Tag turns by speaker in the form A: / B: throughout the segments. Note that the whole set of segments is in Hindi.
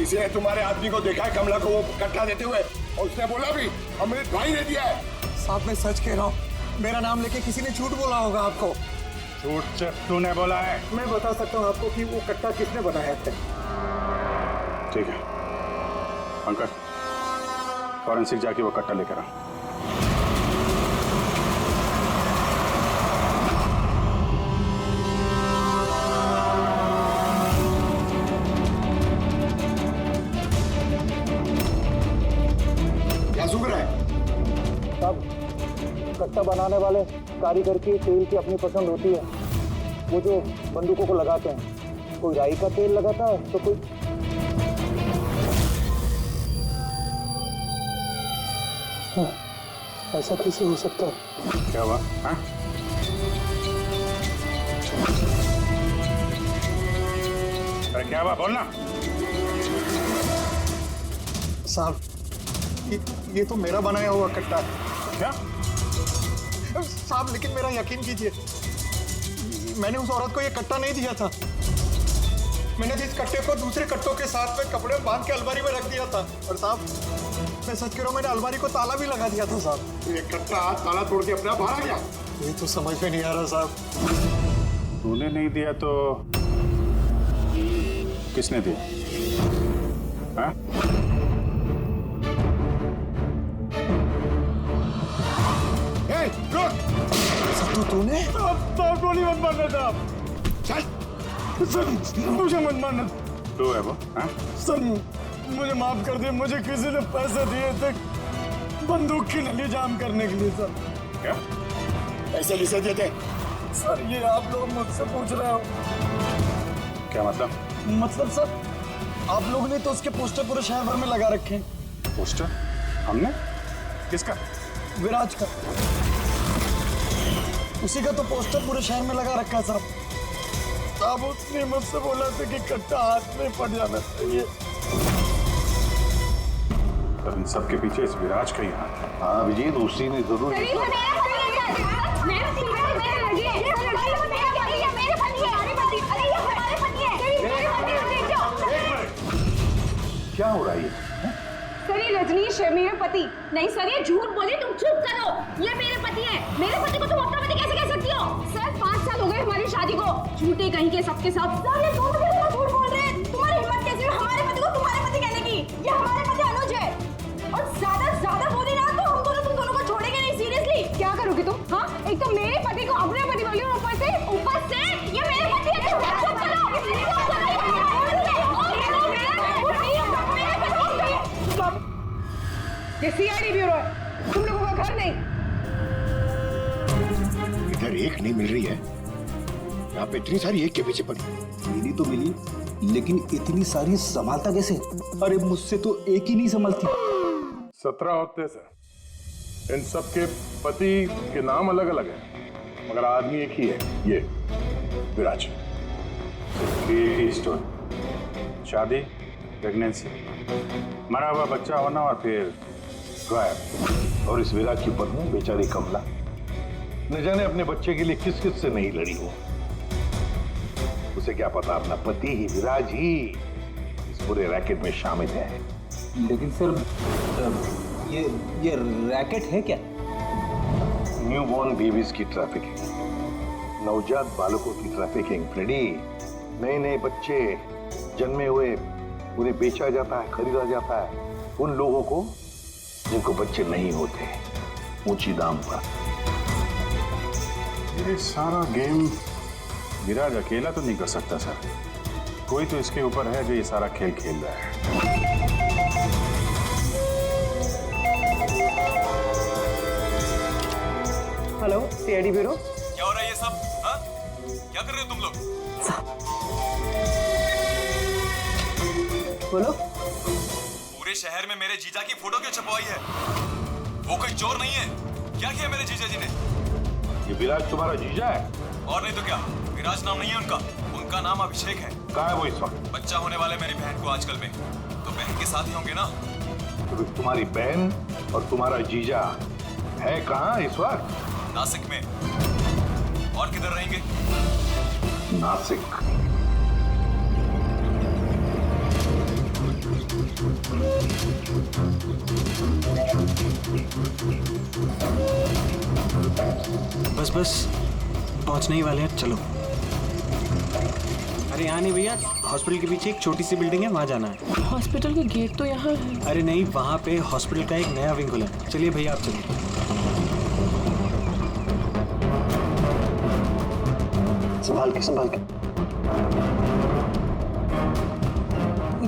A: किसी ने तुम्हारे आदमी को देखा है कमला को वो कट्टा देते हुए? और उसने बोला भी अमृत भाई ने दिया है।
B: साहब मैं सच कह रहा हूँ, मेरा नाम लेके किसी ने झूठ बोला होगा आपको।
C: झूठ सिर्फ तूने बोला है।
B: मैं बता सकता हूँ आपको कि वो कट्टा किसने बनाया है।
C: ठीक है पंकज, फॉरेंसिक जाके वो कट्टा लेकर आ।
A: क्या सूख रहा है?
B: साहब कट्टा बनाने वाले कारीगर की तेल की अपनी पसंद होती है। वो जो बंदूकों को लगाते हैं, कोई राई का तेल लगाता है तो कोई ऐसा कैसे हो सकता है?
C: क्या हुआ? हाँ? अरे क्या हुआ बोलना।
B: साहब ये तो मेरा बनाया हुआ कट्टा है।
C: क्या?
B: साहब लेकिन मेरा यकीन कीजिए, मैंने उस औरत को ये कट्टा नहीं दिया था। मैंने इस कट्टे को दूसरे कट्टों के साथ में कपड़े में बांध के अलमारी में रख दिया था। और साहब मैं सच कह रहा हूँ, मैंने अलमारी को ताला भी लगा दिया था साहब।
A: ये कट्टा ताला तोड़ के अपने आप बाहर आ गया।
B: ये तो समझ में नहीं आ रहा साहब।
C: तूने नहीं दिया तो किसने दिया? हाँ?
B: तो तूने?
C: आप गोली मत मारना साहब।
A: चल
C: सर मुझे मत मारना। तू है वो? हाँ?
D: सर मुझे माफ कर दिए, मुझे किसी ने पैसे दिए थे बंदूक की नली जाम करने के लिए। सर
C: क्या
A: पैसे किसे दिए थे?
D: सर ये आप लोग मुझसे पूछ रहे हो?
C: क्या मतलब?
D: मतलब सर आप लोगों ने तो उसके पोस्टर पूरे शहर भर में लगा रखे हैं।
C: पोस्टर? हमने? किसका?
D: विराज का, उसी का तो पोस्टर पूरे शहर में लगा रखा है साहब। साहब उसने मुझसे बोला था कि कट्टा हाथ में पड़ जाना चाहिए।
C: तो इन सबके पीछे इस विराज का ही हाथ है।
E: हाँ अभिजीत, उसी ने जरूर। क्या हो रहा है?
F: सर ये रजनीश है मेरे पति। नहीं सर ये झूठ बोले, तुम चुप करो। ये मेरे पति है। मेरे पति को तुम अपना पति कैसे कह सकती हो? सर 5 साल हो गए हमारी शादी को। झूठे कहीं के सबके सब। सर ये दोनों मेरे झूठ बोल रहे हैं। तुम्हारी हिम्मत कैसे हुई हमारे पति को तुम्हारे पति कहने की? ये हमारे पति अनुज है। और ज्यादा बोली ना तो हम दोनों तुम दोनों को छोड़ेंगे नहीं। सीरियसली क्या करोगी तुम? हाँ एक तो मेरे पति को अपने पति बोली और ऊपर से ये मेरे पति है। चुप करो। ये सीआईडी ब्यूरो है, तुम लोगों का घर नहीं।
A: इधर एक नहीं मिल रही है, यहाँ पे इतनी सारी एक के पीछे पड़ी।
G: मिली तो मिली, लेकिन इतनी सारी संभालता कैसे? अरे मुझसे तो एक ही नहीं संभलती।
H: 17 होते सर। इन सब के पति के नाम अलग अलग हैं, मगर आदमी एक ही है, ये विराज।
C: स्टोरी, शादी, प्रेगनेंसी, मरा हुआ बच्चा होना और फिर गायब।
E: और इस विराज की पत्नी बेचारी कमला, न जाने अपने बच्चे के लिए किस किस से नहीं लड़ी हो। उसे क्या पता अपना पति ही, विराज ही इस पूरे रैकेट में शामिल है।
G: लेकिन सर ये रैकेट है क्या?
E: न्यूबॉर्न बेबीज की ट्रैफिकिंग, नवजात बालकों की ट्रैफिकिंग। फ्रेडी, नए नए बच्चे जन्मे हुए उन्हें बेचा जाता है, खरीदा जाता है उन लोगों को जिनको बच्चे नहीं होते, ऊंची दाम पर।
C: ये सारा गेम विराज अकेला तो नहीं कर सकता सर। कोई तो इसके ऊपर है जो ये सारा खेल खेल रहा है।
B: Hello CID bureau.
I: क्या हो रहा है ये सब? हाँ? क्या कर रहे हो तुम लोग?
B: बोलो।
I: पूरे शहर में मेरे जीजा की फोटो क्यों छपवाई है? वो कोई चोर नहीं है। क्या किया मेरे जीजा जी ने?
E: ये विराज तुम्हारा जीजा है?
I: और नहीं तो क्या, विराज नाम नहीं है उनका, उनका नाम अभिषेक है।
E: कहाँ है वो इस वक्त?
I: बच्चा होने वाला है मेरी बहन को आजकल में, तो बहन के साथ ही होंगे ना।
E: तो तुम्हारी बहन और तुम्हारा जीजा है कहाँ इस वक्त?
I: नासिक में। और किधर रहेंगे?
E: नासिक।
B: बस बस पहुंचने ही वाले हैं, चलो। अरे यहाँ नहीं भैया, हॉस्पिटल के पीछे एक छोटी सी बिल्डिंग है, वहाँ जाना है।
J: हॉस्पिटल का गेट तो यहाँ है।
B: अरे नहीं, वहाँ पे हॉस्पिटल का एक नया विंग खुला है। चलिए भैया, आप चलिए।
G: संभाल के संभाल के।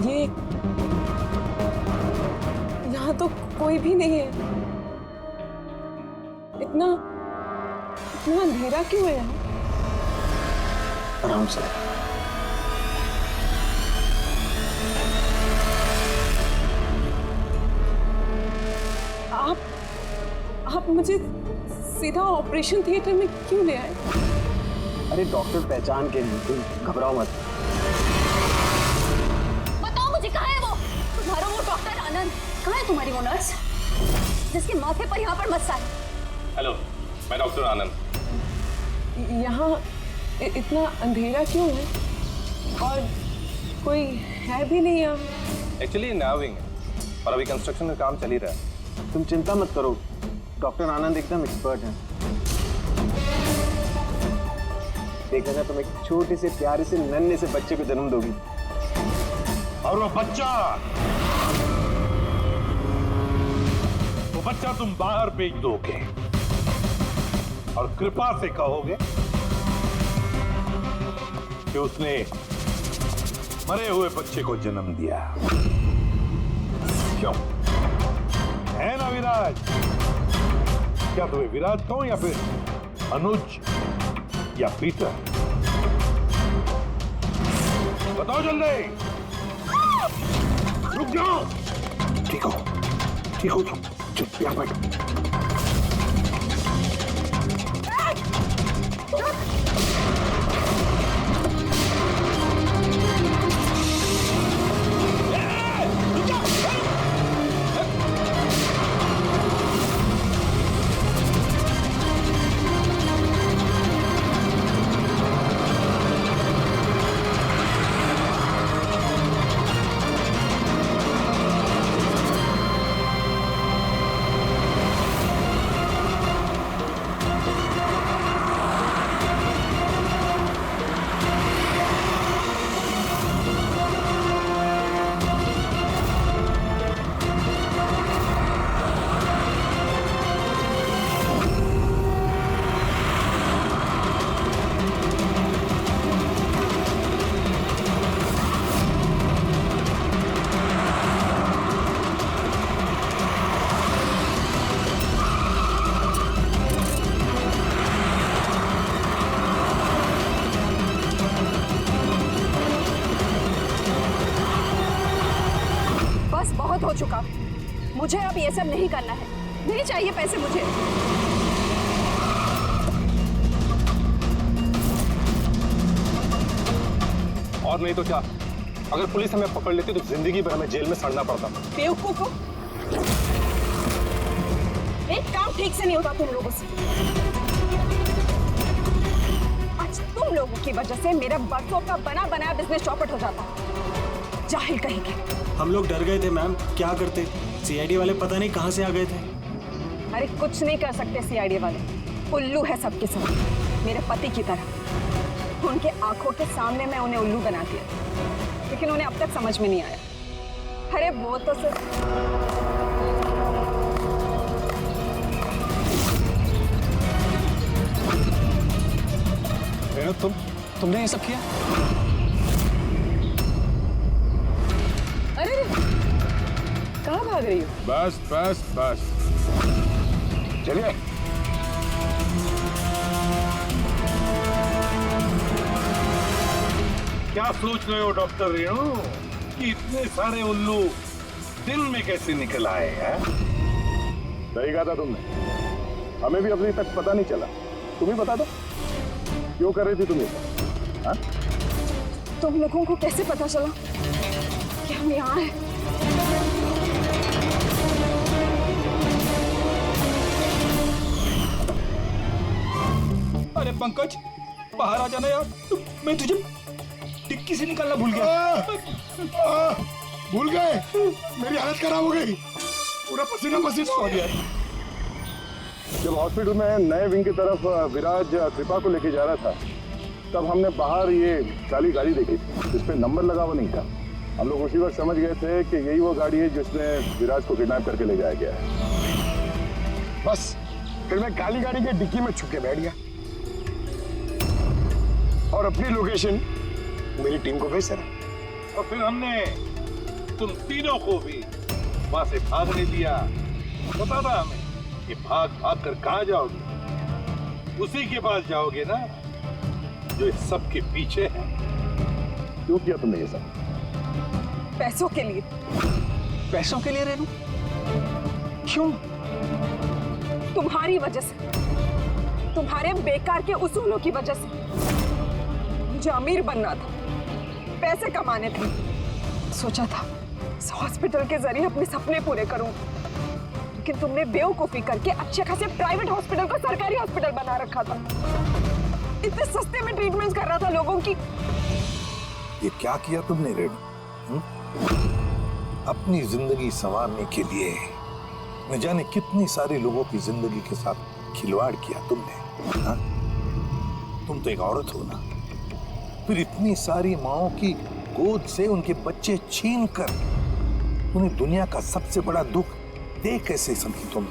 J: ये यहाँ तो कोई भी नहीं है। इतना अंधेरा क्यों है यहाँ?
G: आराम से।
J: आप मुझे सीधा ऑपरेशन थिएटर में क्यों ले आए?
G: अरे डॉक्टर पहचान के लिए, तुम घबराओ मत।
F: बताओ मुझे, कहाँ है वो? तुम्हारा वो डॉक्टर आनंद? कहाँ है तुम्हारी वो नर्स जिसके माथे पर यहाँ पर मस्सा है?
I: हेलो, मैं डॉक्टर आनंद।
J: यहाँ इतना अंधेरा क्यों है? और कोई है भी नहीं यहाँ।
I: एक्चुअली नया विंग है और अभी कंस्ट्रक्शन का काम चल ही रहा है।
G: तुम चिंता मत करो, डॉक्टर आनंद एकदम एक्सपर्ट हैं। देख लेना, तुम एक छोटे से प्यारे से नन्हे से बच्चे को जन्म दोगी।
E: और वो बच्चा तुम बाहर भेज दोगे और कृपा से कहोगे कि उसने मरे हुए बच्चे को जन्म दिया। क्यों? है ना विराज? क्या तुम्हें विराज कहूं या फिर अनुज या पीटर? बताओ जल्दी। रुक जाओ। ठीक हो तुम, चुप यहाँ बैठो।
F: हो चुका, मुझे अब ये सब नहीं करना है। नहीं चाहिए पैसे मुझे।
I: और नहीं तो क्या, अगर पुलिस हमें पकड़ लेती तो जिंदगी भर हमें जेल में सड़ना पड़ता।
F: बेवकूफो, एक काम ठीक से नहीं होता तुम लोगों से। आज तुम लोगों की वजह से मेरा बरसों का बना बनाया बिजनेस चौपट हो जाता। जाहिल कहेंगे।
B: हम लोग डर गए थे मैम, क्या करते? सीआईडी वाले पता नहीं कहां से आ गए थे।
F: अरे कुछ नहीं कर सकते सीआईडी वाले, उल्लू है सबके सब, मेरे पति की तरह। उनके आंखों के सामने मैं उन्हें उल्लू बना दिया, लेकिन उन्हें अब तक समझ में नहीं आया। अरे वो तो सिर्फ
B: तुमने ये सब किया?
J: अरे कहाँ भाग रही हो?
H: बस बस बस,
E: चलिए। क्या सोच रहे हो डॉक्टर रेणु कि इतने सारे उल्लू दिन में कैसे निकल आए हैं?
H: सही कहा था तुमने, हमें भी अभी तक पता नहीं चला। तुम ही बता दो, क्यों कर रही थी तुम ये? हाँ?
F: तुम लोगों को कैसे पता चला कि हम यहाँ हैं?
G: अरे पंकज, बाहर आ जाना यार, मैं तुझे डिक्की से निकालना भूल गया।
A: भूल गए? मेरी हालत खराब हो गई, पूरा पसीना पसीना हो गया।
H: जब हॉस्पिटल में नए विंग की तरफ विराज कृपा को लेके जा रहा था, तब हमने बाहर ये काली गाड़ी देखी थी, जिस पे नंबर लगा हुआ नहीं था। हम लोग उसी वक्त समझ गए थे कि यही वो गाड़ी है जिसमें विराज को किडनैप करके ले जाया गया है।
A: बस फिर मैं काली गाड़ी के डिक्की में छुप के बैठ गया और अपनी लोकेशन मेरी टीम को भेज रहा।
E: और फिर हमने तुम तीनों को भी वहां से भागने दिया। पता था हमें कि भाग भाग कर कहां जाओगे, उसी के पास जाओगे ना जो इस सब के पीछे है।
H: क्यों किया तुमने ये सब?
J: पैसों के लिए।
B: पैसों के लिए रेनू? क्यों?
J: तुम्हारी वजह से, तुम्हारे बेकार के उसूलों की वजह से। मुझे अमीर बनना था, पैसे कमाने थे। सोचा था इस हॉस्पिटल के जरिए अपने सपने पूरे करूं, लेकिन तुमने बेवकूफी करके अच्छे खासे प्राइवेट हॉस्पिटल को सरकारी हॉस्पिटल बना रखा था। इतने सस्ते में ट्रीटमेंट कर रहा था लोगों की।
E: ये क्या किया तुमने रेणु? अपनी जिंदगी संवारने के लिए न जाने कितनी सारी लोगों की जिंदगी के साथ खिलवाड़ किया तुमने। हा? तुम तो एक औरत हो ना, फिर इतनी सारी माओं की गोद से उनके बच्चे छीन कर उन्हें दुनिया का सबसे बड़ा दुख दे कैसे समझी तुम?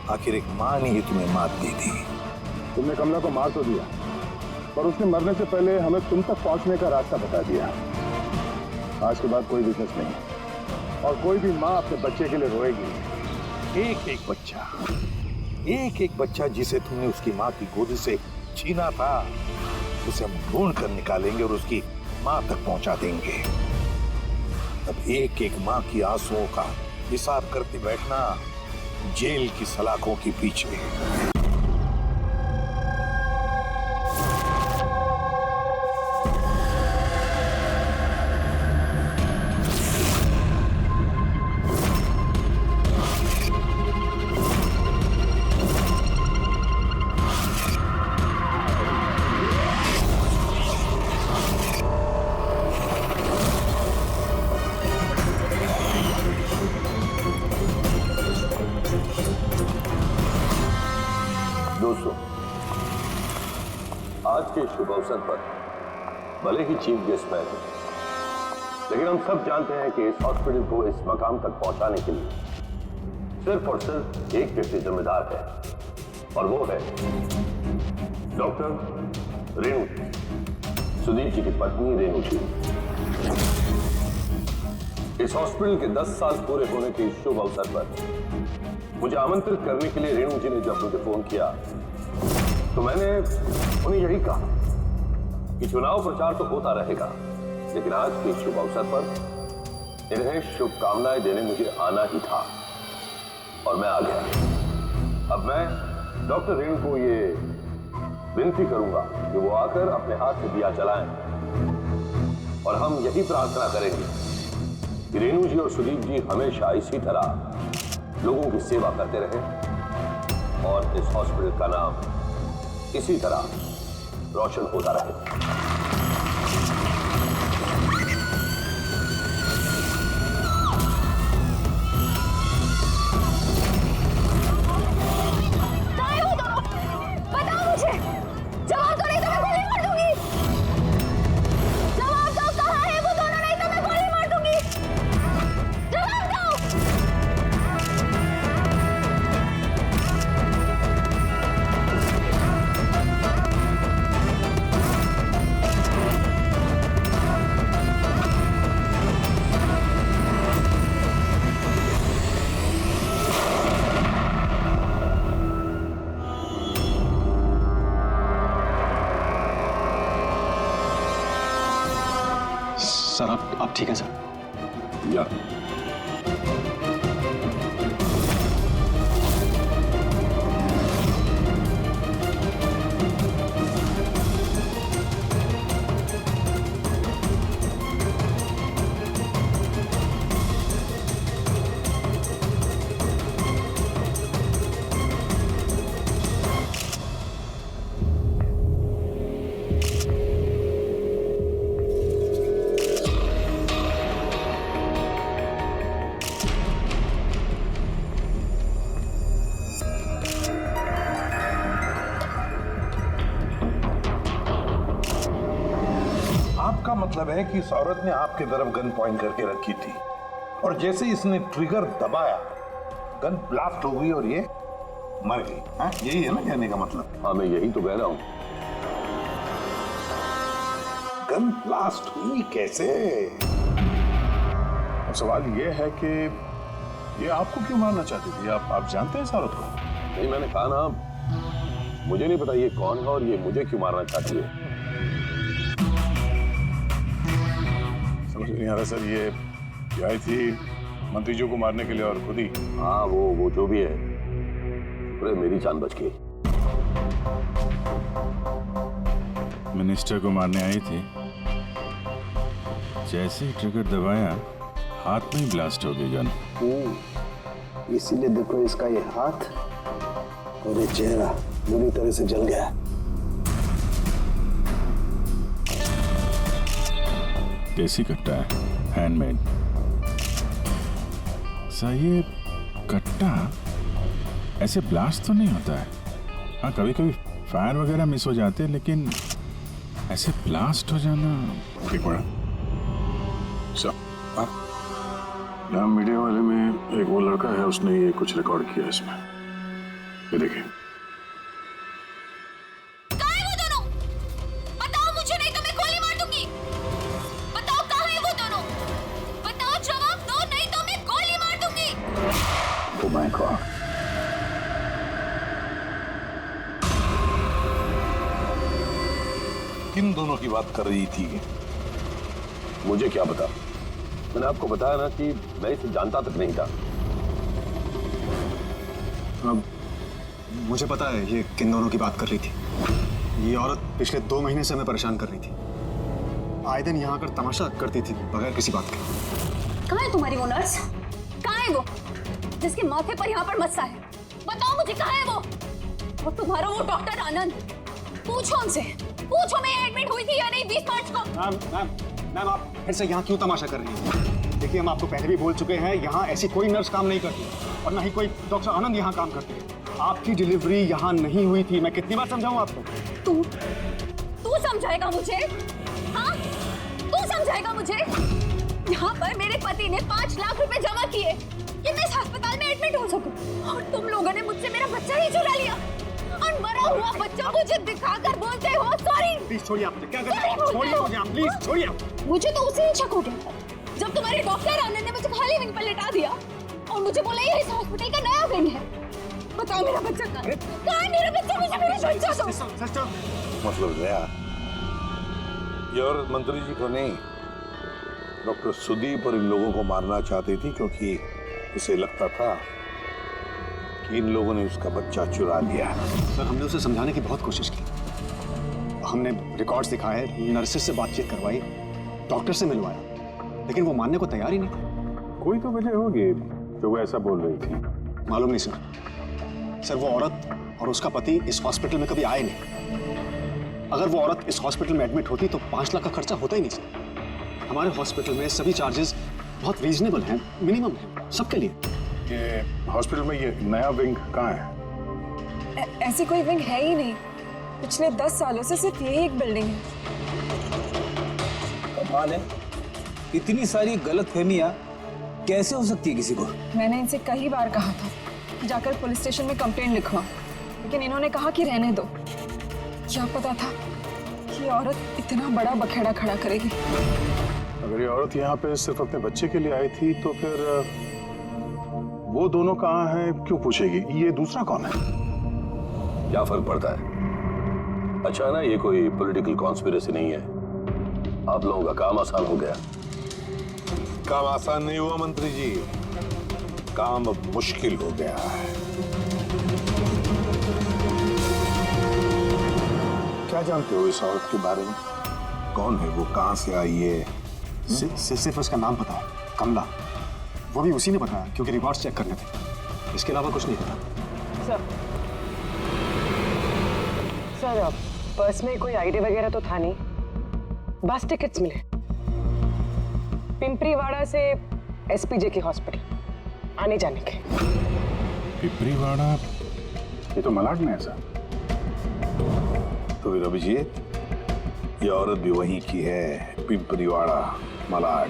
E: आखिर एक मां ने ही तुम्हें मात दे दी।
H: तुमने कमला को मार तो दिया, पर उसने मरने से पहले हमें तुम तक पहुंचने का रास्ता बता दिया। आज के बाद कोई बिजनेस नहीं, और कोई भी माँ अपने बच्चे के लिए रोएगी।
E: एक एक बच्चा जिसे तुमने उसकी माँ की गोदी से छीना था, उसे हम ढूंढ कर निकालेंगे और उसकी माँ तक पहुंचा देंगे। तब एक एक माँ की आंसुओं का हिसाब करते बैठना जेल की सलाखों के पीछे।
K: दोस्तों, आज के शुभ अवसर पर भले ही चीफ गेस्ट मैं हूं, लेकिन हम सब जानते हैं कि इस हॉस्पिटल को इस मकाम तक पहुंचाने के लिए सिर्फ और सिर्फ एक व्यक्ति जिम्मेदार है, और वो है डॉक्टर रेणु, सुदीप जी की पत्नी रेणु जी। इस हॉस्पिटल के 10 साल पूरे होने के इस शुभ अवसर पर मुझे आमंत्रित करने के लिए रेणु जी ने जब मुझे फोन किया, तो मैंने उन्हें यही कहा कि चुनाव प्रचार तो होता रहेगा, लेकिन आज के शुभ अवसर पर इन्हें शुभकामनाएं देने मुझे आना ही था, और मैं आ गया। अब मैं डॉक्टर रेणु को ये विनती करूंगा कि वो आकर अपने हाथ से दिया जलाएं, और हम यही प्रार्थना करेंगे कि रेणु जी और सुदीप जी हमेशा इसी तरह लोगों की सेवा करते रहे और इस हॉस्पिटल का नाम इसी तरह रोशन होता रहे।
G: सर आप ठीक है सर?
H: या
E: मतलब है कि इस औरत ने आपके तरफ गन पॉइंट करके रखी थी और जैसे इसने ट्रिगर दबाया गन ब्लास्ट हो गई और ये मर गई। हाँ, यही है ना कहने का मतलब?
K: हाँ, मैं यही तो कह रहा हूं।
E: गन ब्लास्ट हुई कैसे?
C: अब सवाल ये है कि ये आपको क्यों मारना चाहती थी? आप जानते हैं इस औरत को?
K: नहीं, मैंने कहा ना, मुझे नहीं पता ये कौन है और ये मुझे क्यों मारना चाहती है।
C: समझ नहीं आ रहा सर। ये आई थी मंत्री जी को मारने के लिए और खुद ही।
K: हाँ, वो जो भी है, पूरे मेरी जान बच गई।
C: मिनिस्टर को मारने आई थी, जैसे ही ट्रिगर दबाया हाथ में ही ब्लास्ट हो गई गन।
G: इसीलिए देखो इसका ये हाथ और ये चेहरा बुरी तरह से जल गया।
C: देसी कट्टा है, हैंडमेड। सर ये कट्टा ऐसे ब्लास्ट तो नहीं होता है। हाँ, कभी कभी फायर वगैरह मिस हो जाते हैं, लेकिन ऐसे ब्लास्ट हो जाना। एक मिनट सर, यहाँ मीडिया वाले में एक वो लड़का है, उसने ये कुछ रिकॉर्ड किया इसमें। ये देखिए।
F: कहाँ है वो दोनों? बताओ मुझे, नहीं तो मैं गोली मार दूंगी। बताओ कहाँ है वो दोनों? बताओ, जवाब दो, नहीं तो मैं गोली मार दूंगी।
C: Oh my God.
E: किन दोनों की बात कर रही थी?
K: मुझे क्या पता? मैंने आपको बताया ना कि मैं इसे जानता तक नहीं था।
B: अब मुझे पता है ये किन दोनों की बात कर रही थी। ये औरत पिछले 2 महीने से हमें परेशान कर रही थी। आए दिन यहाँ आकर तमाशा करती थी बगैर किसी बात के।
F: कहाँ है तुम्हारी वो नर्स? कहाँ है वो जिसके माथे पर यहाँ पर मस्सा है? बताओ मुझे, कहाँ है वो? और तुम्हारा वो डॉक्टर आनंद, पूछो उनसे, पूछो मैं एडमिट हुई थी या नहीं 20 मार्च को।
B: मैम आप फिर से यहाँ क्यों तमाशा कर रही हैं? देखिए, हम आपको पहले भी बोल चुके हैं, यहाँ ऐसी कोई नर्स काम नहीं करती और ना ही कोई डॉक्टर आनंद यहाँ काम करते हैं। आपकी डिलीवरी यहाँ नहीं हुई थी। मैं कितनी बार समझाऊं आपको?
F: तू समझाएगा मुझे? हाँ, तू समझाएगा मुझे? यहाँ पर मेरे पति ने 5 लाख रुपए जमा किए कि मैं इस अस्पताल में एडमिट हो सकूं, और तुम लोगों ने मुझसे मेरा बच्चा ही चुरा लिया और मरा हुआ बच्चा मुझे दिखाकर बोलते हो सॉरी।
B: प्लीज छोड़िए, आप क्या कर रहे हैं? छोड़िए मुझे, आप प्लीज छोड़िए।
F: मुझे तो उसे ही शक हो गया जब तुम्हारे डॉक्टर आनंद ने मुझे खाली विंग पर लेटा दिया और मुझे बोला ये इस हॉस्पिटल का नया विंग है। बताओ मेरा बच्चा कहाँ है? मेरा बच्चा? मुझे मेरा बच्चा दो।
E: मतलब गया ये औरत मंत्री जी को नहीं, डॉक्टर सुदीप और इन लोगों को मारना चाहती थी, क्योंकि उसे लगता था कि इन लोगों ने उसका बच्चा चुरा लिया।
B: सर, हमने उसे समझाने की बहुत कोशिश की। हमने रिकॉर्ड्स दिखाए, नर्सेस से बातचीत करवाई, डॉक्टर से मिलवाया, लेकिन वो मानने को तैयार ही नहीं।
C: कोई तो वजह होगी जो वो ऐसा बोल रही थी।
B: मालूम नहीं सर। सर, वो औरत और उसका पति इस हॉस्पिटल में कभी आए नहीं। अगर वो औरत इस हॉस्पिटल में एडमिट होती तो 5 लाख का खर्चा होता ही नहीं सर। हमारे हॉस्पिटल में सभी चार्जेस बहुत रीजनेबल हैं, मिनिमम है सबके लिए।
C: ये हॉस्पिटल में ये नया विंग कहाँ है?
J: ऐसी कोई विंग है ही नहीं। पिछले 10 सालों से सिर्फ यही एक बिल्डिंग है।
G: कमाल है, इतनी सारी गलतफहमियां कैसे हो सकती है किसी को?
J: मैंने इनसे कई बार कहा था जाकर पुलिस स्टेशन में कंप्लेंट लिखवा, लेकिन इन्होंने कहा कि रहने दो। क्या पता था कि औरत इतना बड़ा बखेड़ा खड़ा करेगी।
C: अगर ये औरत यहाँ पे सिर्फ अपने बच्चे के लिए आई थी तो फिर वो दोनों कहाँ हैं क्यों पूछेगी? ये दूसरा कौन है?
K: क्या फर्क पड़ता है? अच्छा ना, ये कोई पॉलिटिकल कॉन्स्पिरेसी नहीं है। आप लोगों का काम आसान हो गया।
E: काम आसान नहीं हुआ मंत्री जी, काम अब मुश्किल हो गया है। क्या जानते हो इस औरत के बारे में? कौन है वो, कहां से आई है?
B: सिर्फ उसका नाम पता है, कमला। वो भी उसी ने बताया क्योंकि रिकॉर्ड्स चेक करने थे। इसके अलावा कुछ नहीं पता।
J: सर, पर्स में कोई आईडी वगैरह तो था नहीं, बस टिकट्स मिले पिंपरीवाड़ा से एसपीजे के हॉस्पिटल आने जाने के।
C: पिंपरीवाड़ा? ये तो मलाड में है सर।
E: तो फिर अभिजीत, ये औरत भी वहीं की है, पिंपरीवाड़ा मलाड।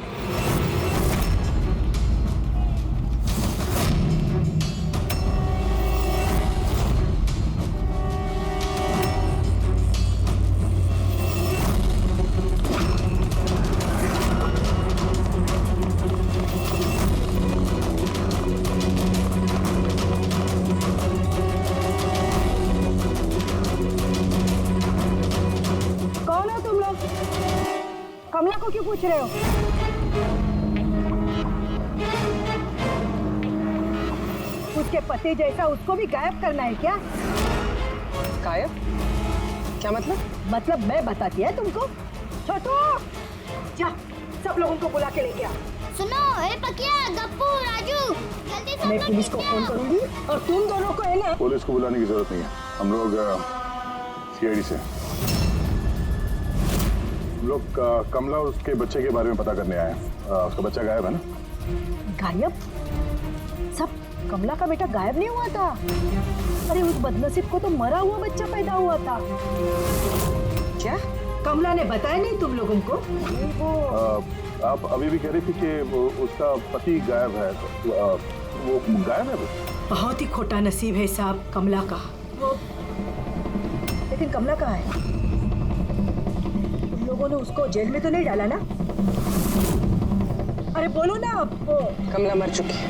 F: कौन हो तुम लोग? कमला को क्यों पूछ रहे हो? उसके पति जैसा उसको भी गायब करना है क्या?
J: गायब? क्या मतलब?
F: मतलब मैं बताती है तुमको। छोटू, जा सब लोगों को बुला के लेके आ।
L: सुनो, ए पकिया, गप्पू, राजू, जल्दी सब
F: मैं
L: लोग
F: पुलिस को
L: नीचे
F: फोन
L: आओ।
F: करूंगी और तुम दोनों को है ना।
H: पुलिस को बुलाने की जरूरत नहीं है, हम लोग सीआईडी से हम लोग कमला और उसके बच्चे के बारे में पता करने आए हैं। उसका बच्चा गायब है ना?
F: गायब? सब कमला का बेटा गायब नहीं हुआ था? अरे उस बदनसीब को तो मरा हुआ बच्चा पैदा हुआ था। क्या कमला ने बताया नहीं तुम लोगों को?
H: आप अभी भी कह रही थी कि उसका पति गायब है, वो गायब है?
F: बहुत ही खोटा नसीब है साहब कमला का। वो लेकिन कमला कहाँ है? तुम लोगों ने उसको जेल में तो नहीं डाला ना? अरे बोलो ना अब।
J: कमला मर चुकी है।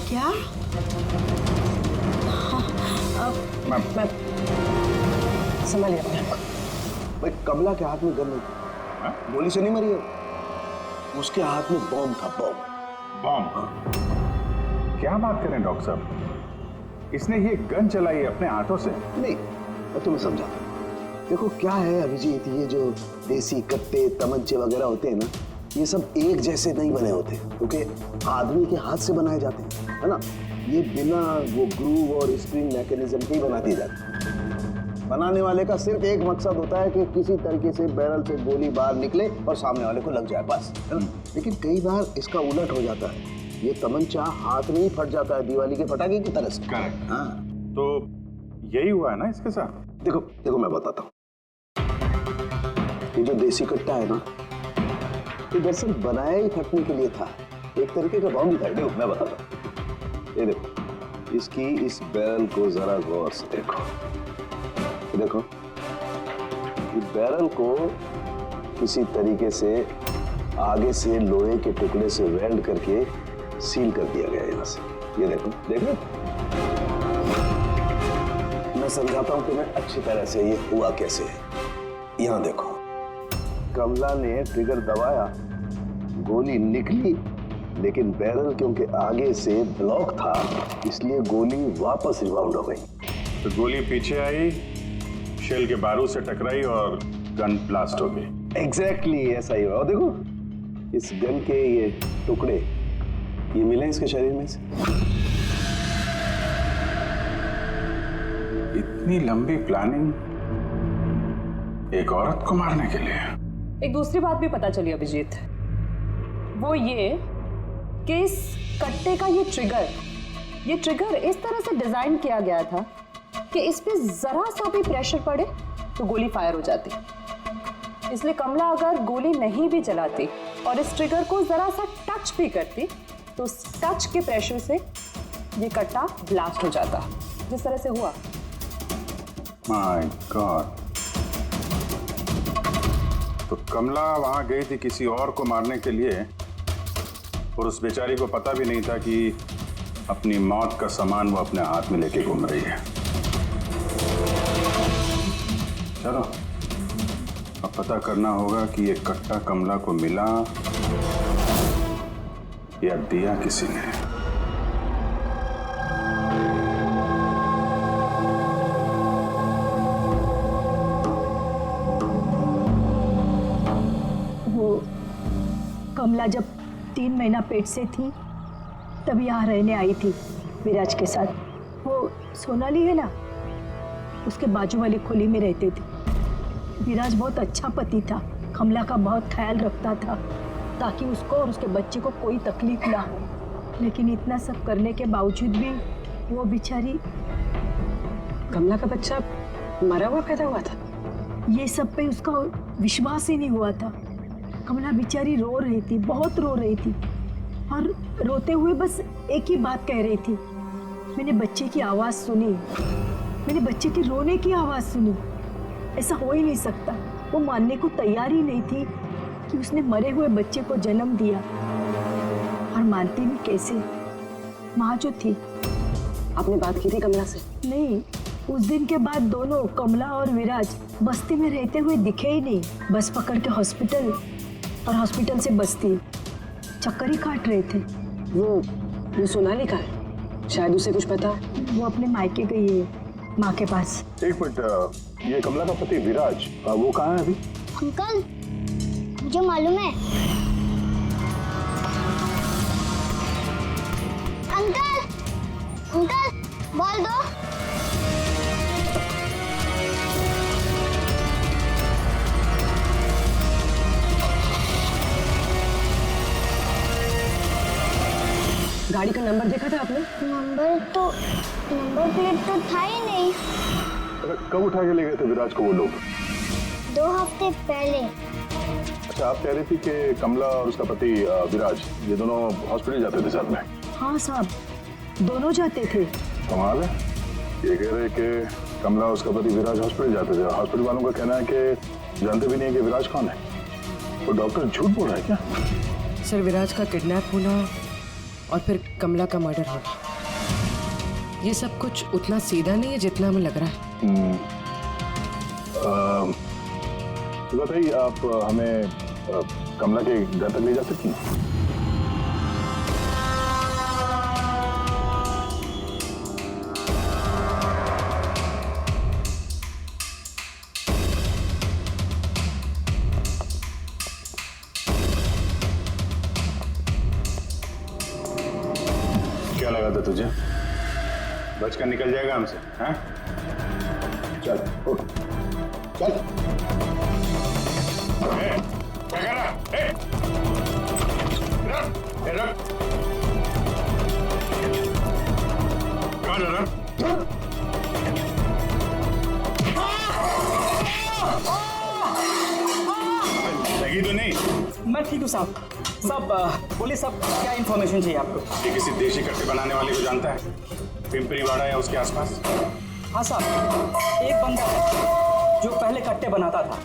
F: क्या?
H: मैम
J: संभालिए अपने आप को।
G: भाई कमला के हाथ में गन नहीं था, गोली से नहीं मरी है, उसके हाथ में बॉम्ब था।
C: बॉम्ब? क्या बात करें डॉक्टर साहब, इसने ये गन चलाई है अपने हाथों से?
G: नहीं, मैं तुम्हें समझाता हूँ। देखो क्या है अभिजीत, ये जो देसी कट्टे तमंचे वगैरह होते हैं ना, ये सब एक जैसे नहीं बने होते, क्योंकि आदमी के हाथ से बनाए जाते हैं, है ना। ये बिना वो ग्रूव और स्प्रिंग मैकेनिज्म के ही बना दिए जाते हैं। बनाने वाले का सिर्फ एक मकसद होता है कि किसी तरीके से बैरल से गोली बाहर निकले और सामने वाले को लग जाए, बस, है ना। लेकिन कई बार इसका उलट हो जाता है, ये तमंचा हाथ में ही फट जाता है, दिवाली के पटाखे की तरह से।
C: करेक्ट।
G: हाँ,
C: तो यही हुआ है ना इसके साथ?
G: देखो मैं बताता हूँ। ये जो देसी कट्टा है ना, ये दरअसल बनाया ही फटने के लिए था, एक तरीके का बॉम्ब था। देखो मैं बताता हूँ, ये देखो, इसकी इस बैरल को जरा गौर से देखो, देखो इस बैरल को किसी तरीके से आगे से लोहे के टुकड़े से वेल्ड करके सील कर दिया गया यहाँ से। ये देखो, देखो मैं समझाता हूँ तुम्हें अच्छी तरह से ये हुआ कैसे है। यहाँ देखो, कमला ने ट्रिगर दबाया, गोली निकली, लेकिन बैरल क्योंकि आगे से ब्लॉक था, इसलिए गोली वापस रिबाउंड हो गई।
C: तो गोली पीछे आई, शेल के बारूद से टकराई और गन ब्लास्ट हो गई।
G: एग्जैक्टली ऐसा ही हुआ। और देखो इस गन के ये टुकड़े ये मिले इसके शरीर में से।
C: इतनी लंबी प्लानिंग एक औरत को मारने के लिए?
J: एक दूसरी बात भी पता चली अभिजीत, वो ये कि इस कट्टे का ये ट्रिगर इस तरह से डिजाइन किया गया था कि इस पे जरा सा भी प्रेशर पड़े तो गोली फायर हो जाती। इसलिए कमला अगर गोली नहीं भी चलाती और इस ट्रिगर को जरा सा टच भी करती तो उस टच के प्रेशर से ये कट्टा ब्लास्ट हो जाता, जिस तरह से हुआ।
C: My God. तो कमला वहां गई थी किसी और को मारने के लिए, और उस बेचारी को पता भी नहीं था कि अपनी मौत का सामान वो अपने हाथ में लेके घूम रही है। चलो अब पता करना होगा कि ये कट्टा कमला को मिला या दिया किसी ने।
F: वो कमला जब 3 महीना पेट से थी तब यहाँ रहने आई थी विराज के साथ। वो सोनाली है ना, उसके बाजू वाली खोली में रहते थे। विराज बहुत अच्छा पति था, कमला का बहुत ख्याल रखता था ताकि उसको और उसके बच्चे को कोई तकलीफ ना हो। लेकिन इतना सब करने के बावजूद भी वो बेचारी।
J: कमला का बच्चा मरा हुआ पैदा हुआ था?
M: ये सब पे उसका विश्वास ही नहीं हुआ था। कमला बेचारी रो रही थी, बहुत रो रही थी और रोते हुए बस एक ही बात कह रही थी, मैंने बच्चे की आवाज़ सुनी, मैंने बच्चे के रोने की आवाज़ सुनी। ऐसा हो ही नहीं सकता। वो मानने को तैयार ही नहीं थी कि उसने मरे हुए बच्चे को जन्म दिया, और मानती भी कैसे। माँ जो थी।
J: आपने बात की थी कमला से?
M: नहीं, उस दिन के बाद दोनों, कमला और विराज, बस्ती में रहते हुए दिखे ही नहीं। बस पकड़ के हॉस्पिटल और हॉस्पिटल से बस्ती, चक्कर ही काट रहे थे।
J: वो सोनाली का है, शायद उसे कुछ पता।
M: वो अपने मायके गई है, माँ के पास।
H: एक मिनट, ये कमला का पति विराज, वो कहाँ है अभी?
L: अंकल, मुझे मालूम है। अंकल, अंकल, बॉल दो।
J: गाड़ी का नंबर देखा था आपने?
L: नंबर प्लेट तो था ही नहीं।
H: कब उठा के ले गए थे विराज को वो लोग?
L: 2 हफ्ते पहले।
H: अच्छा, आप कह रही थी कि कमला और उसका पति विराज, ये दोनों हॉस्पिटल जाते थे साथ में?
M: हाँ साहब, दोनों जाते थे।
H: कमाल है, ये कह रहे कि कमला और उसका पति विराज हॉस्पिटल जाते थे। हॉस्पिटल वालों का कहना है कि जानते भी नहीं है कि विराज कौन है। वो डॉक्टर झूठ बोल रहा है क्या?
J: सर, विराज का किडनैप होना और फिर कमला का मर्डर होना, ये सब कुछ उतना सीधा नहीं है जितना हमें लग रहा है।
H: तो बताइए, आप हमें कमला के घर तक ले जा सकती हैं?
C: क्या लगा था तुझे? बचकर निकल जाएगा हमसे? हाँ?
H: चल उठ, चल।
C: क्या कर रहा? रख। कौन है? लगी तो नहीं?
N: मैं ठीक हूँ साहब। साहब बोलिए साहब, क्या इन्फॉर्मेशन चाहिए आपको?
C: ये किसी देशी कट्टे बनाने वाले को जानता है? पिंपरी वाड़ा या उसके आसपास?
N: हाँ साहब, एक बंदा है जो पहले कट्टे बनाता था।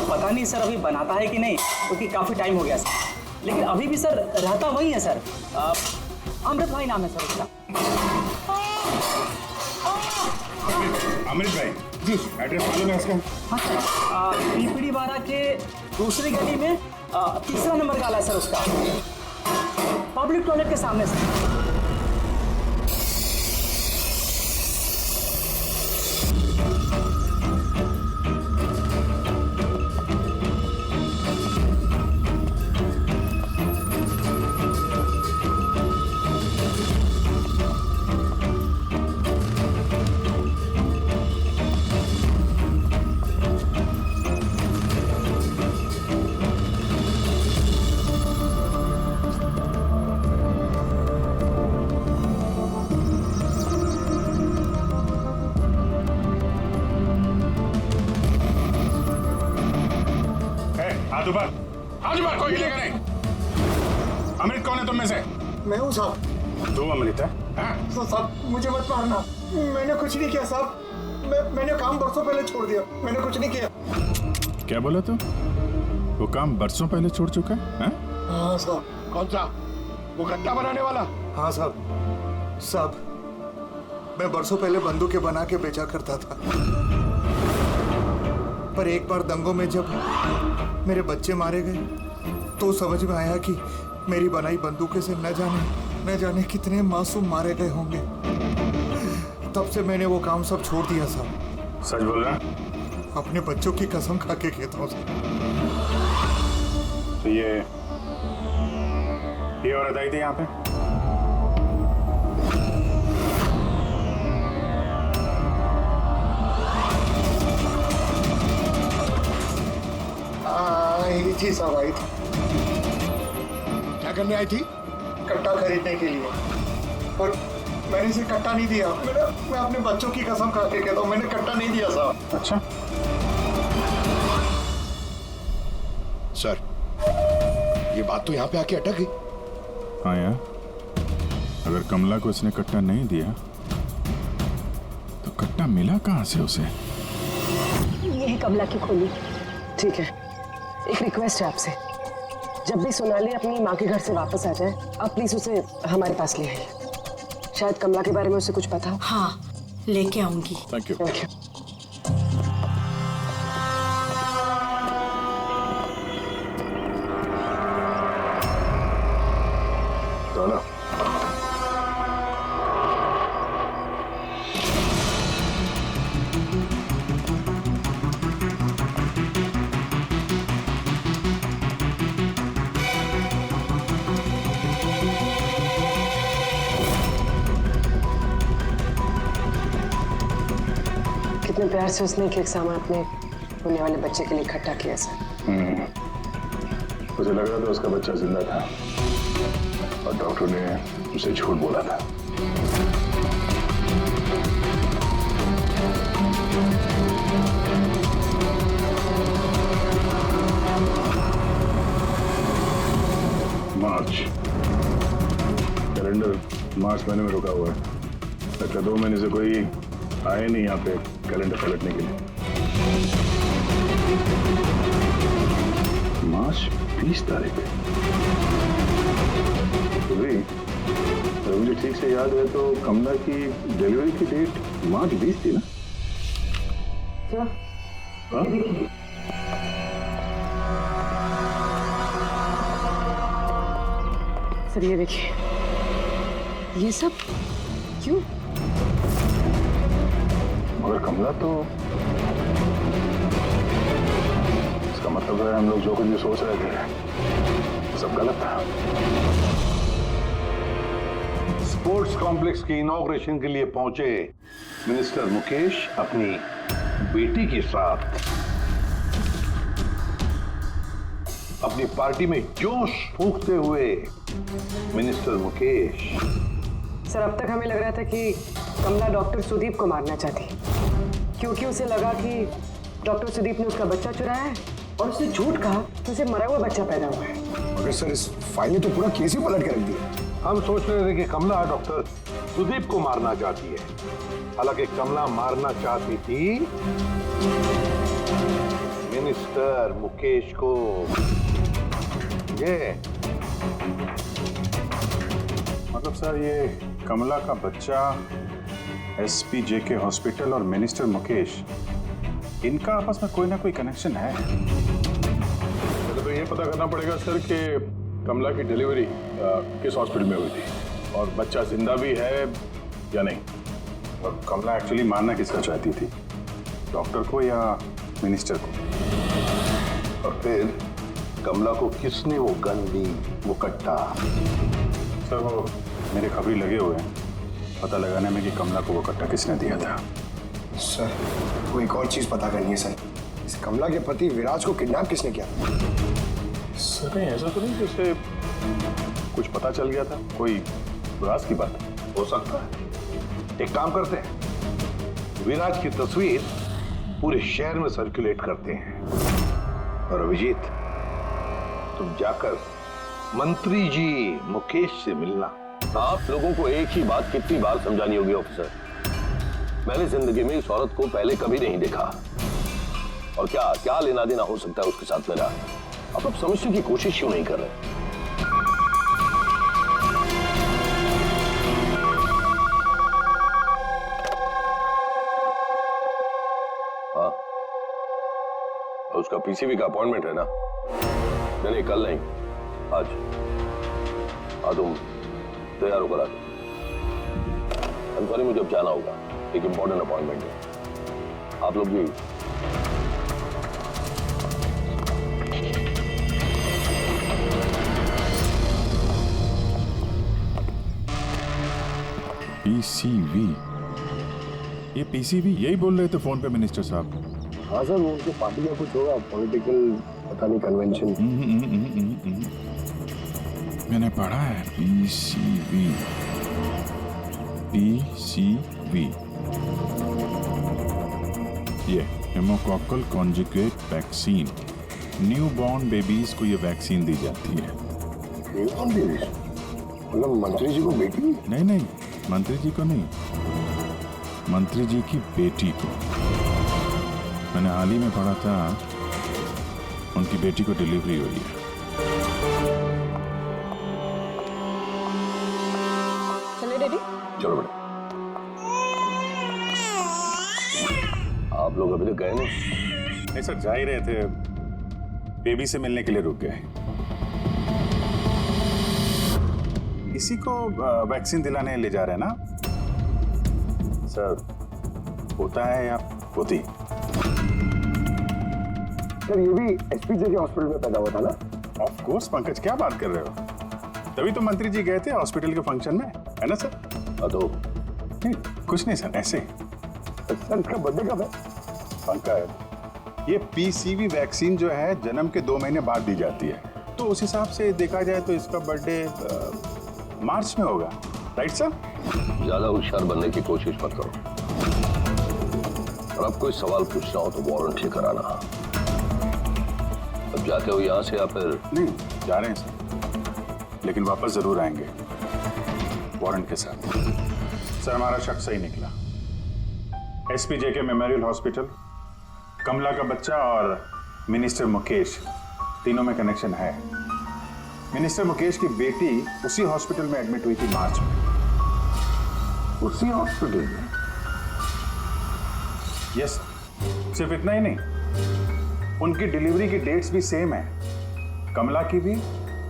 N: पता नहीं सर अभी बनाता है कि नहीं, क्योंकि काफ़ी टाइम हो गया सर। लेकिन अभी भी सर रहता वही है सर। अमृत भाई नाम है सर उसका।
C: अमृत भाई जी, एड्रेस मालूम है उसका?
N: हाँ सर, पिंपरी वाड़ा के दूसरी गली में 3रा नंबर गाला है सर उसका, पब्लिक टॉयलेट के सामने सर।
C: हाथ ऊपर, कोई हिलेगा नहीं। अमृत कौन है तुम में से?
B: मैं हूँ साहब।
C: दो अमृत है?
B: साहब मुझे मत मारना, मैंने कुछ नहीं किया साहब। मैंने काम बरसों पहले छोड़ दिया, मैंने कुछ नहीं किया।
C: क्या बोला तू? वो काम बरसों पहले छोड़ चुका है?
B: हाँ साहब।
A: कौन सा? वो कट्टा बनाने वाला?
B: हाँ साहब। साहब, मैं बरसों पहले बंदूकें बना के बेचा करता था, पर एक बार दंगों में जब मेरे बच्चे मारे गए तो समझ में आया कि मेरी बनाई बंदूकें से न जाने कितने मासूम मारे गए होंगे। तब से मैंने वो काम सब छोड़ दिया साहब।
C: सच बोल रहा?
B: अपने बच्चों की कसम खा के कहता हूँ साहब।
C: तो ये औरत आई थी यहाँ पे?
B: आई थी साहब, आई थी।
A: क्या करने आई थी?
B: कट्टा खरीदने के लिए, और मैंने इसे कट्टा नहीं दिया। मैं अपने बच्चों की कसम खा के कहता हूँ, मैंने कट्टा नहीं दिया साहब।
C: अच्छा,
A: ये बात तो यहाँ पे आके अटक गई।
C: हाँ यार, अगर कमला को इसने कट्टा नहीं दिया तो कट्टा मिला कहाँ से उसे?
O: ये है कमला की खोली। ठीक है, एक रिक्वेस्ट है आपसे, जब भी सोनाली अपनी माँ के घर से वापस आ जाए, आप प्लीज उसे हमारे पास ले आइए। शायद कमला के बारे में उसे कुछ पता हो।
M: हाँ, लेके आऊंगी।
C: Thank you.
E: दादा,
O: कितने प्यार से उसने एक एक सामान अपने होने वाले बच्चे के लिए इकट्ठा किया सर।
H: उसे लग रहा था उसका बच्चा जिंदा था और डॉक्टर ने उसे झूठ बोला था। मार्च कैलेंडर मार्च महीने में रुका हुआ है। लगता 2 महीने से कोई आए नहीं यहाँ पे कैलेंडर पलटने के लिए। मार्च 20 तारीख। तो भाई अगर मुझे ठीक से याद है तो कमला की डिलीवरी की डेट मार्च 20 थी ना?
O: क्या?
H: हाँ?
O: सर ये देखिए, ये सब क्यों?
H: मगर कमला तो, इसका मतलब है हम लोग जो कुछ भी सोच रहे थे सब गलत था।
E: स्पोर्ट्स कॉम्प्लेक्स की इनॉग्रेशन के लिए पहुंचे मिनिस्टर मुकेश अपनी बेटी के साथ अपनी पार्टी में जोश फूंकते हुए मिनिस्टर मुकेश।
O: सर अब तक हमें लग रहा था कि कमला डॉक्टर सुदीप को मारना चाहती, क्योंकि उसे लगा कि डॉक्टर सुदीप ने उसका बच्चा चुराया है और उसने झूठ कहा कि उसे मरा हुआ बच्चा पैदा हुआ है।
A: मगर सर इस फाइल ने तो पूरा केस ही पलट के रख दिया।
E: हम सोच रहे थे कि कमला डॉक्टर सुदीप को मारना चाहती है, हालांकि कमला मारना चाहती थी मिनिस्टर मुकेश को। ये
C: मतलब सर ये कमला का बच्चा SPJK हॉस्पिटल और मिनिस्टर मुकेश, इनका आपस में कोई ना कोई कनेक्शन है।
H: तो ये पता करना पड़ेगा सर कि कमला की डिलीवरी किस हॉस्पिटल में हुई थी और बच्चा जिंदा भी है या नहीं।
C: और कमला एक्चुअली मारना किसका चाहती थी, डॉक्टर को या मिनिस्टर को?
E: और फिर कमला को किसने वो गन दी, वो कट्टा?
C: सर वो मेरे खबरी लगे हुए हैं पता लगाने में कि कमला को वो कट्टा किसने दिया था।
A: सर वो एक और चीज पता करनी है सर, इस कमला के पति विराज को किडनैप किसने किया?
H: सर ऐसा तो नहीं जैसे कुछ पता चल गया था, कोई राज की बात
E: हो सकता है। एक काम करते हैं, विराज की तस्वीर पूरे शहर में सर्कुलेट करते हैं और अभिजीत तुम जाकर मंत्री जी मुकेश से मिलना।
K: आप लोगों को एक ही बात कितनी बार समझानी होगी ऑफिसर, मैंने जिंदगी में इस औरत को पहले कभी नहीं देखा और क्या क्या लेना देना हो सकता है उसके साथ मेरा। आप लोग समझने की कोशिश क्यों नहीं कर रहे? हाँ, उसका PCV का अपॉइंटमेंट है ना? नहीं कल नहीं, आज। हाँ तुम तैयार होकर आ जाओ। सॉरी मुझे अब जाना होगा, एक इंपॉर्टेंट अपॉइंटमेंट है। आप लोग भी
C: PCV, ये PCV यही बोल रहे थे फोन पे मिनिस्टर साहब।
G: हाँ सर, वो उनके पार्टी का कुछ होगा, पॉलिटिकल पता नहीं कन्वेंशन।
C: मैंने पढ़ा है PCV। ये pneumococcal conjugate vaccine, newborn babies को ये वैक्सीन दी जाती है।
E: मतलब मंत्री जी को बेटी?
C: नहीं, मंत्री जी को नहीं, मंत्री जी की बेटी को। मैंने हाल ही में पढ़ा था उनकी बेटी को डिलीवरी हुई है।
J: चले डैडी?
E: चलो बेटा। आप लोग अभी तक गए
C: नहीं सर, जा ही रहे थे, बेबी से मिलने के लिए रुक गए। इसी को वैक्सीन दिलाने ले जा रहे हैं ना सर? होता है या होती?
E: सर ये भी एसपीजे के हॉस्पिटल में पैदा हुआ था ना?
C: ऑफ कोर्स पंकज, क्या बात कर रहे हो? तभी तो मंत्री जी गए थे हॉस्पिटल के फंक्शन में, है ना सर?
E: तो
C: नहीं, कुछ नहीं सर, ऐसे।
E: सर इसका बर्थडे कब है?
C: पंकज, ये पीसीवी वैक्सीन जो है जन्म के 2 महीने बाद दी जाती है, तो उस हिसाब से देखा जाए तो इसका बर्थडे मार्च में होगा, राइट सर?
K: ज्यादा होशियार बनने की कोशिश मत करो, और अब कोई सवाल पूछना हो तो वारंट लेकर आना। अब जाते हो यहाँ से या फिर?
C: नहीं, जा रहे हैं सर, लेकिन वापस जरूर आएंगे वारंट के साथ। सर हमारा शक सही निकला। एसपीजे के मेमोरियल हॉस्पिटल, कमला का बच्चा और मिनिस्टर मुकेश, तीनों में कनेक्शन है। मिनिस्टर मुकेश की बेटी उसी हॉस्पिटल में एडमिट हुई थी मार्च में।
E: उसी हॉस्पिटल में?
C: यस, सिर्फ इतना ही नहीं, उनकी डिलीवरी की डेट्स भी सेम है, कमला की भी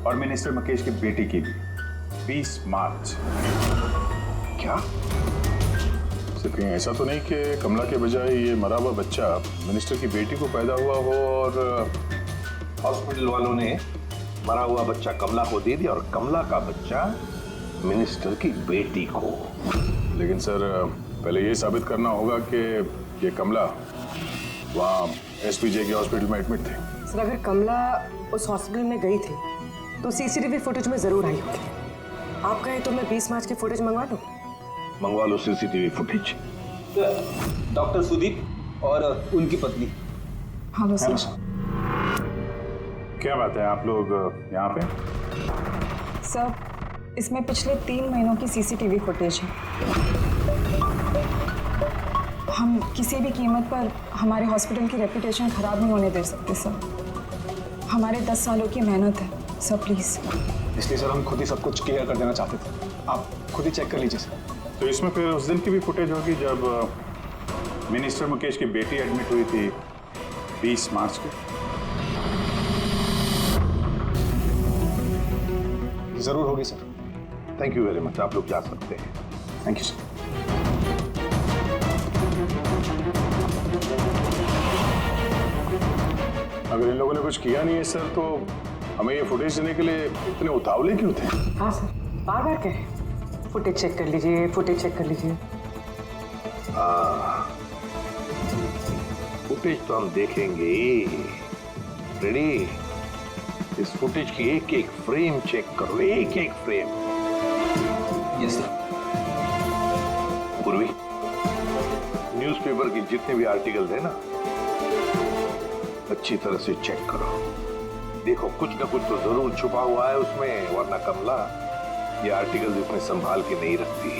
C: और मिनिस्टर मुकेश की बेटी की भी, 20 मार्च।
E: क्या?
C: सिर्फ कहीं ऐसा तो नहीं कि कमला के बजाय ये मरा हुआ बच्चा मिनिस्टर की बेटी को पैदा हुआ हो और
E: हॉस्पिटल वालों ने मरा हुआ बच्चा कमला को दे दिया और कमला का बच्चा मिनिस्टर की बेटी को?
C: लेकिन सर पहले ये साबित करना होगा कि ये कमला वहाँ एसपीजे के हॉस्पिटल में एडमिट थे।
O: सर अगर कमला उस हॉस्पिटल में गई थी तो सीसीटीवी फुटेज में जरूर आई होगी। आप कहें तो मैं 20 मार्च की फुटेज मंगवा लूं?
E: मंगवा लो सीसीटीवी फुटेज।
N: डॉक्टर सुदीप और उनकी पत्नी।
J: Hello sir.
C: क्या बात है, आप लोग यहाँ पे?
J: सर इसमें पिछले 3 महीनों की सीसीटीवी फुटेज है। हम किसी भी कीमत पर हमारे हॉस्पिटल की रेपुटेशन खराब नहीं होने दे सकते सर। हमारे 10 सालों की मेहनत है सर, प्लीज।
B: इसलिए सर हम खुद ही सब कुछ क्लियर कर देना चाहते थे, आप खुद ही चेक कर लीजिए सर।
C: तो इसमें फिर उस दिन की भी फुटेज होगी जब मिनिस्टर मुकेश की बेटी एडमिट हुई थी 20 मार्च को?
B: जरूर होगी sir.
E: Thank you very much, आप लोग जा सकते हैं।
B: Thank you sir.
C: अगर इन लोगों ने कुछ किया नहीं है सर, तो हमें ये फुटेज देने के लिए इतने उतावले क्यों थे?
O: हाँ सर, बार बार कहें फुटेज चेक कर लीजिए, फुटेज चेक कर लीजिए।
E: फुटेज तो हम देखेंगे। रेडी? इस फुटेज की एक एक फ्रेम चेक करो, एक एक फ्रेम।
N: Yes sir.
E: पूर्वी, न्यूज़पेपर के जितने भी आर्टिकल है ना, अच्छी तरह से चेक करो। देखो कुछ ना कुछ तो जरूर छुपा हुआ है उसमें, वरना कमला ये आर्टिकल इतने संभाल के नहीं रखती।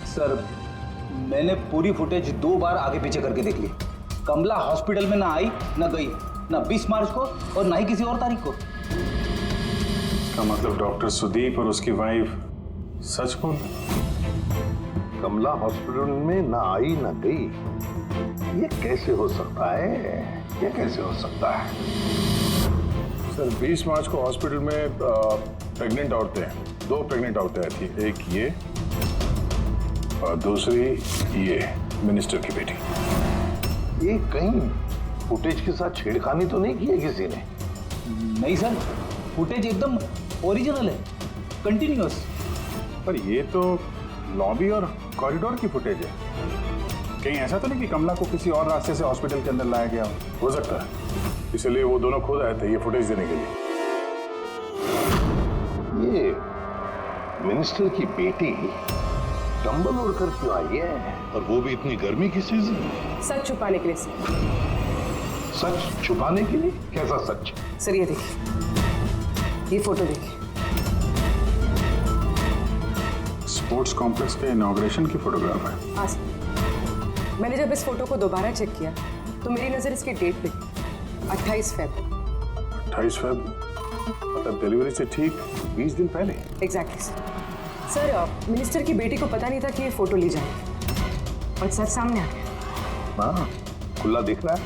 N: सर मैंने पूरी फुटेज 2 बार आगे पीछे करके देख ली। कमला हॉस्पिटल में ना आई ना गई, ना 20 मार्च को और ना ही किसी और तारीख को।
C: इसका मतलब डॉक्टर सुदीप और उसकी वाइफ सच बोल?
E: कमला हॉस्पिटल में ना आई ना गई, ये कैसे हो सकता है? ये कैसे हो सकता है?
C: सर 20 मार्च को हॉस्पिटल में प्रेग्नेंट औरतें, 2 प्रेग्नेंट औरतें आई थी, एक ये और दूसरी ये मिनिस्टर की बेटी।
E: ये कहीं फुटेज के साथ छेड़खानी तो नहीं की है किसी ने?
N: नहीं सर, फुटेज एकदम ओरिजिनल है, कंटिन्यूअस।
C: पर ये तो लॉबी और कॉरिडोर की फुटेज है। कहीं ऐसा तो नहीं कि कमला को किसी और रास्ते से हॉस्पिटल के अंदर लाया गया हो सकता है, इसलिए वो दोनों खुद आए थे ये फुटेज देने के लिए।
E: ये मिनिस्टर की बेटी कंबल ओढ़कर क्यों आई है, और वो भी इतनी गर्मी की सीजन?
O: सच छुपाने के लिए सर।
E: सच छुपाने के लिए? कैसा सच?
O: सर ये देखिए, ये फोटो देखिए।
C: स्पोर्ट्स कॉम्प्लेक्स के इनॉग्रेशन की फोटोग्राफ है।
O: हाँ सर, मैंने जब इस फोटो को दोबारा चेक किया तो मेरी नजर इसकी डेट पे 28 फेब।
C: 28 फेब मतलब डिलीवरी से ठीक 20 दिन पहले।
O: Exactly sir. मिनिस्टर की बेटी को पता नहीं था कि ये फोटो ली जाएगी और सच सामने आ गया।
E: हाँ, खुला दिख रहा है।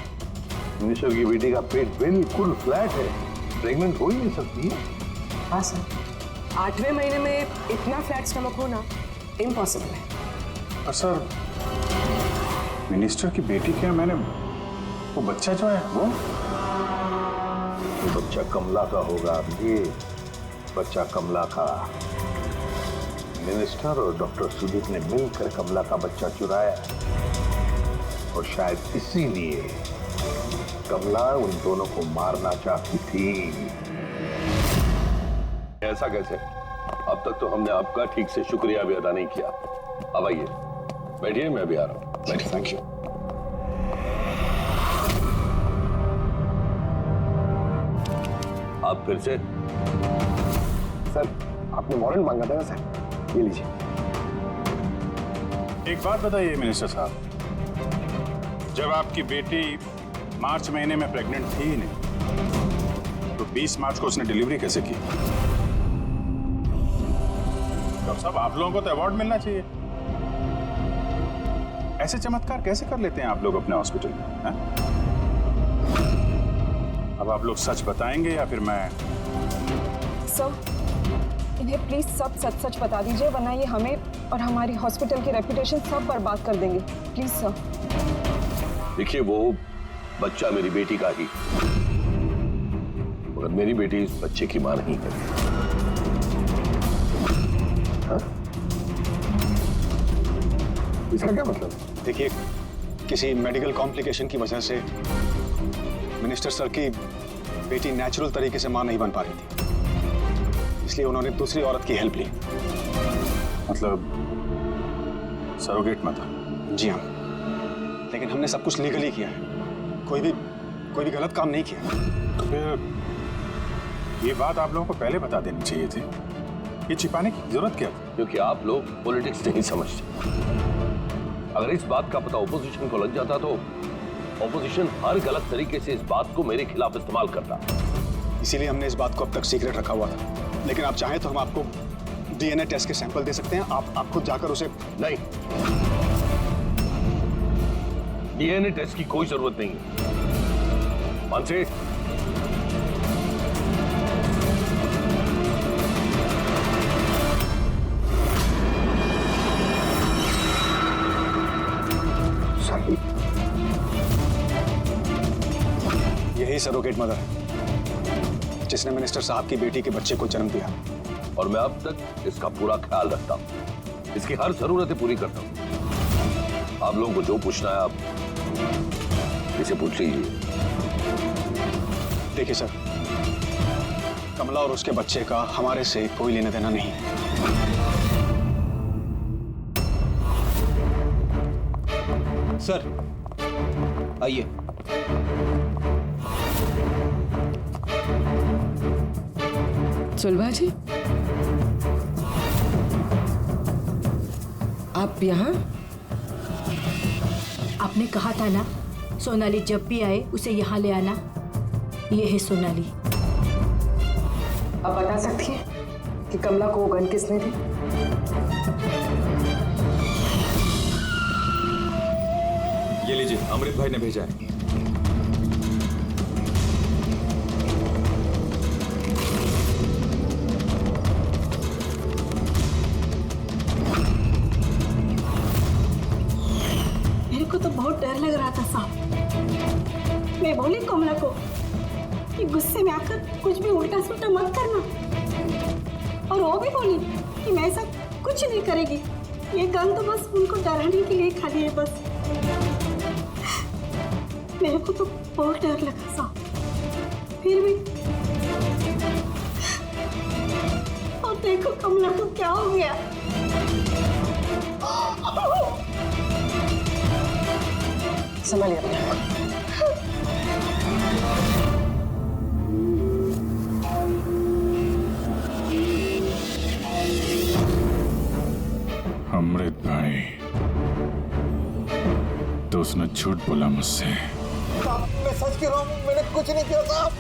E: मिनिस्टर की बेटी का पेट बिल्कुल फ्लैट है, प्रेग्नेंट हो ही नहीं सकती है।
O: हाँ सर, 8वें महीने में इतना फ्लैट स्टमक होना इम्पॉसिबल है।
C: सर मिनिस्टर की बेटी क्या, मैंने वो बच्चा जो है वो
E: बच्चा कमला का होगा। ये बच्चा कमला का। मिनिस्टर और डॉक्टर सुदीप ने मिलकर कमला का बच्चा चुराया और शायद इसीलिए कमला उन दोनों को मारना चाहती थी।
K: ऐसा कैसे? अब तक तो हमने आपका ठीक से शुक्रिया भी अदा नहीं किया। अब आइए बैठिए, मैं भी आ रहा हूँ।
B: Thank you.
K: आप फिर से?
B: सर आपने वारंट मांगा था ना सर, ये लीजिए।
C: एक बात बताइए मिनिस्टर साहब, जब आपकी बेटी मार्च महीने में प्रेग्नेंट थी ही नहीं, तो 20 मार्च को उसने डिलीवरी कैसे की? डॉक्टर साहब आप लोगों को तो अवार्ड मिलना चाहिए। ऐसे चमत्कार कैसे कर लेते हैं आप लोग अपने हॉस्पिटल में? अब आप लोग सच बताएंगे या फिर मैं?
J: सर इन्हें प्लीज सब सच सच बता दीजिए, वरना ये हमें और हमारी हॉस्पिटल की रेपुटेशन सब बर्बाद कर देंगे। Please sir.
K: देखिए वो बच्चा मेरी बेटी का ही, मगर मेरी बेटी इस बच्चे की मां नहीं है।
B: इसका क्या मतलब? देखिए किसी मेडिकल कॉम्प्लिकेशन की वजह से मिनिस्टर सर की बेटी नेचुरल तरीके से मां नहीं बन पा रही थी, इसलिए उन्होंने दूसरी औरत की हेल्प ली।
C: मतलब सरोगेट मदर?
B: जी हाँ, लेकिन हमने सब कुछ लीगली किया है, कोई भी गलत काम नहीं किया।
C: तो फिर ये बात आप लोगों को पहले बता देनी चाहिए थी, ये छिपाने की जरूरत क्या थी?
K: क्योंकि आप लोग पॉलिटिक्स नहीं समझते। अगर इस बात का पता ओपोजिशन को लग जाता तो ओपोजिशन हर गलत तरीके से इस बात को मेरे खिलाफ इस्तेमाल करता।
B: इसीलिए हमने इस बात को अब तक सीक्रेट रखा हुआ था, लेकिन आप चाहें तो हम आपको डीएनए टेस्ट के सैंपल दे सकते हैं। आप खुद जाकर उसे।
K: नहीं, डीएनए टेस्ट की कोई जरूरत नहीं है। मानसी,
B: यही सरोगेट मदर है जिसने मिनिस्टर साहब की बेटी के बच्चे को जन्म दिया,
K: और मैं अब तक इसका पूरा ख्याल रखता हूं, इसकी हर जरूरतें पूरी करता हूं। आप लोगों को जो पूछना है आप इसे पूछ लीजिए।
B: देखिए सर, कमला और उसके बच्चे का हमारे से कोई लेना देना नहीं है।
P: सर आइए।
O: सुलभा जी, आप यहाँ?
M: आपने कहा था ना सोनाली जब भी आए उसे यहाँ ले आना। ये है सोनाली।
O: आप बता सकती हैं कि कमला को वो गन किसने दी?
I: ये लीजिए, अमृत भाई ने भेजा है।
M: को तो बहुत डर लग रहा था साहब। मैं बोली कमला को कि गुस्से में आकर कुछ भी उल्टा सुल्टा मत करना, और वो भी बोली कि मैं ऐसा कुछ नहीं करेगी, ये गन तो बस उनको डराने के लिए खाली है बस। मेरे को तो बहुत डर लगा साहब, फिर भी। और देखो कमला को क्या हो गया।
O: संभालिए अपने आप को।
C: अमृत भाई, तो उसने झूठ बोला मुझसे।
B: मैं सच कह रहा हूँ, मैंने कुछ नहीं किया साहब।